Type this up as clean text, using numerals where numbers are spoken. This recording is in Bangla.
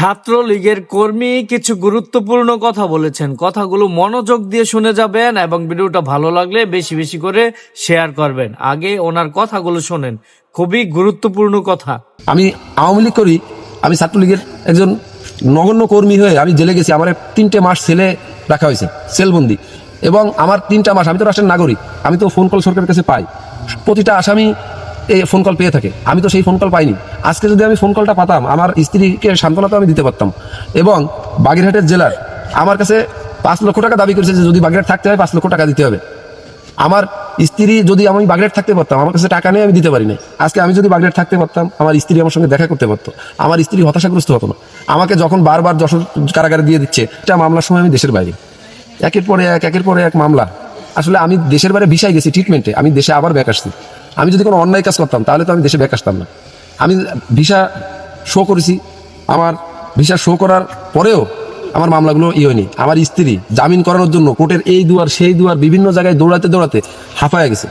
ছাত্রলীগের কর্মী কিছু গুরুত্বপূর্ণ কথা বলেছেন। কথাগুলো মনোযোগ দিয়ে শুনে যাবেন এবং ভিডিওটা ভালো লাগলে বেশি বেশি করে শেয়ার করবেন। আগে ওনার কথাগুলো শোনেন, খুবই গুরুত্বপূর্ণ কথা। আমি আওয়ামী লীগ করি, আমি ছাত্রলীগের একজন নগণ্য কর্মী হয়ে আমি জেলে গেছি। আমার 3টে মাস ছেলে রাখা হয়েছে, সেলবন্দি। এবং আমার 3টা মাস, আমি তো রাষ্ট্রের নাগরিক, আমি তো ফোন কল সরকারের কাছে পাই। প্রতিটা আসামি এই ফোন কল পেয়ে থাকে, আমি তো সেই ফোন কল পাইনি। আজকে যদি আমি ফোন কলটা পাতাম, আমার স্ত্রীকে সান্ত্বনা তো আমি দিতে পারতাম। এবং বাগেরহাটের জেলার আমার কাছে 5 লক্ষ টাকা দাবি করেছে যে যদি বাগেরহাট থাকতে হয় 5 লক্ষ টাকা দিতে হবে। আমার স্ত্রী, যদি আমি বাগেরহাট থাকতে পারতাম, আমার কাছে টাকা নেই, আমি দিতে পারি না। আজকে আমি যদি বাগেরহাট থাকতে পারতাম, আমার স্ত্রী আমার সঙ্গে দেখা করতে পারতো, আমার স্ত্রী হতাশাগ্রস্ত হতো না। আমাকে যখন বারবার যশোর কারাগারে দিয়ে দিচ্ছে, এটা মামলার সময় আমি দেশের বাইরে, একের পরে এক মামলা। আসলে আমি দেশের বাইরে ভিসায় গেছি ট্রিটমেন্টে, আমি দেশে আবার ব্যাক আসছি। আমি যদি কোনো অন্যায় কাজ করতাম তাহলে তো আমি দেশে ব্যাক আসতাম না। আমি ভিসা শো করেছি, আমার ভিসা শো করার পরেও আমার মামলাগুলো হয়নি। আমার স্ত্রী জামিন করানোর জন্য কোর্টের এই দুয়ার সেই দুয়ার বিভিন্ন জায়গায় দৌড়াতে দৌড়াতে হাঁপায়ে গেছে।